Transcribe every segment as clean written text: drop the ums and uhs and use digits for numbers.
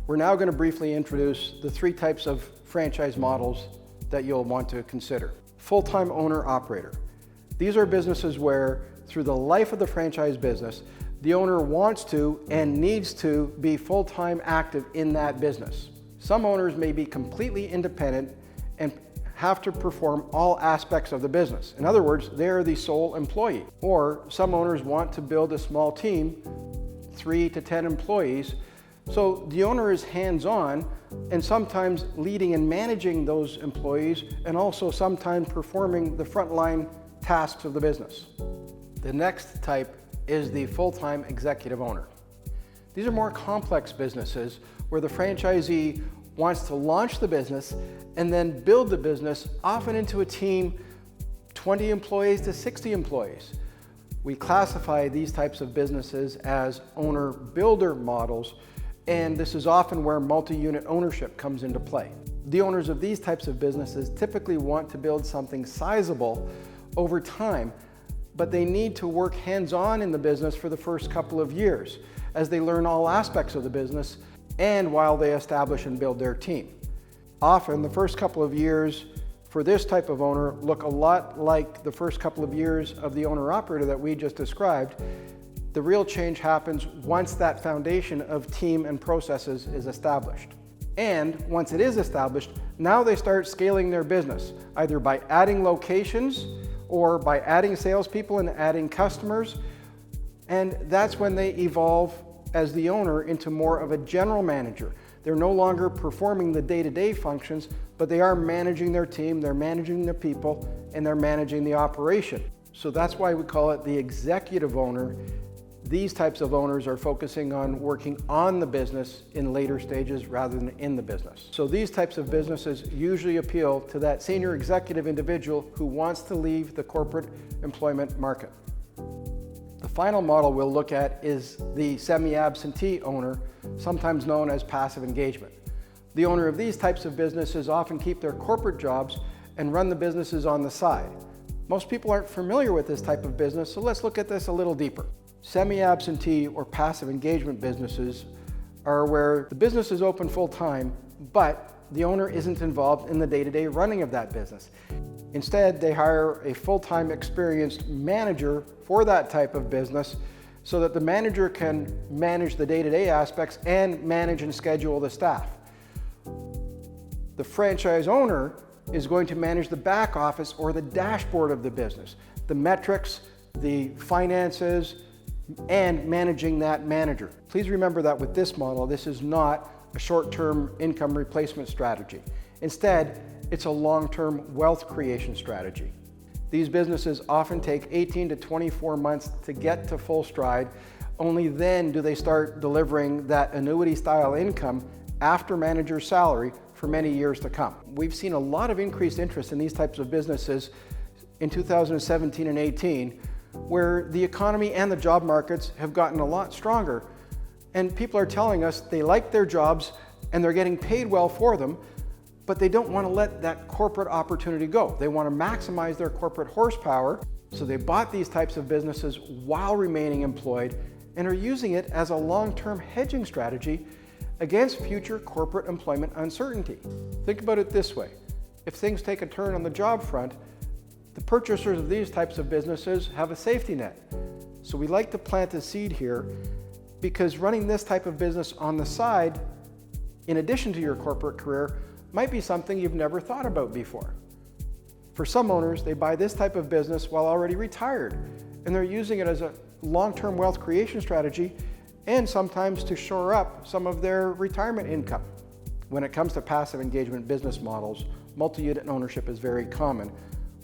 We're now going to briefly introduce the three types of franchise models that you'll want to consider. Full-time owner-operator. These are businesses where, through the life of the franchise business, the owner wants to and needs to be full-time active in that business. Some owners may be completely independent and have to perform all aspects of the business. In other words, they're the sole employee. Or some owners want to build a small team, 3 to 10 employees, so the owner is hands-on and sometimes leading and managing those employees and also sometimes performing the frontline tasks of the business. The next type is the full-time executive owner. These are more complex businesses where the franchisee wants to launch the business and then build the business often into a team, 20 employees to 60 employees. We classify these types of businesses as owner-builder models, and this is often where multi-unit ownership comes into play. The owners of these types of businesses typically want to build something sizable over time, but they need to work hands-on in the business for the first couple of years as they learn all aspects of the business and while they establish and build their team. Often, the first couple of years for this type of owner look a lot like the first couple of years of the owner-operator that we just described. The real change happens once that foundation of team and processes is established. And once it is established, now they start scaling their business, either by adding locations or by adding salespeople and adding customers. And that's when they evolve as the owner into more of a general manager. They're no longer performing the day-to-day functions, but they are managing their team, they're managing the people, and they're managing the operation. So that's why we call it the executive owner. These types of owners are focusing on working on the business in later stages rather than in the business. So these types of businesses usually appeal to that senior executive individual who wants to leave the corporate employment market. The final model we'll look at is the semi-absentee owner, sometimes known as passive engagement. The owner of these types of businesses often keep their corporate jobs and run the businesses on the side. Most people aren't familiar with this type of business, so let's look at this a little deeper. Semi-absentee or passive engagement businesses are where the business is open full-time, but the owner isn't involved in the day-to-day running of that business. Instead, they hire a full-time experienced manager for that type of business so that the manager can manage the day-to-day aspects and manage and schedule the staff. The franchise owner is going to manage the back office or the dashboard of the business, the metrics, the finances, and managing that manager. Please remember that with this model, this is not a short-term income replacement strategy. Instead, it's a long-term wealth creation strategy. These businesses often take 18 to 24 months to get to full stride. Only then do they start delivering that annuity-style income after manager's salary for many years to come. We've seen a lot of increased interest in these types of businesses in 2017 and 18, where the economy and the job markets have gotten a lot stronger. And people are telling us they like their jobs and they're getting paid well for them, but they don't want to let that corporate opportunity go. They want to maximize their corporate horsepower, so they bought these types of businesses while remaining employed and are using it as a long-term hedging strategy against future corporate employment uncertainty. Think about it this way. If things take a turn on the job front, the purchasers of these types of businesses have a safety net. So we like to plant a seed here because running this type of business on the side, in addition to your corporate career, might be something you've never thought about before. For some owners, they buy this type of business while already retired, and they're using it as a long-term wealth creation strategy and sometimes to shore up some of their retirement income. When it comes to passive engagement business models, multi-unit ownership is very common,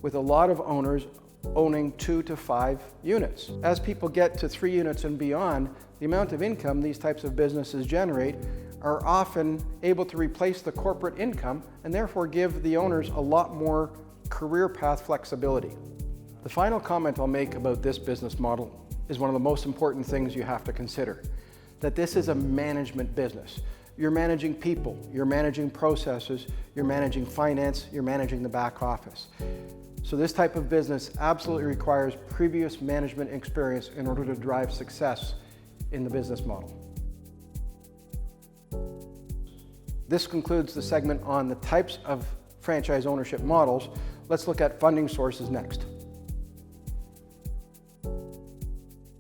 with a lot of owners owning 2 to 5 units. As people get to 3 units and beyond, the amount of income these types of businesses generate are often able to replace the corporate income and therefore give the owners a lot more career path flexibility. The final comment I'll make about this business model is one of the most important things you have to consider, that this is a management business. You're managing people, you're managing processes, you're managing finance, you're managing the back office. So this type of business absolutely requires previous management experience in order to drive success in the business model. This concludes the segment on the types of franchise ownership models. Let's look at funding sources next.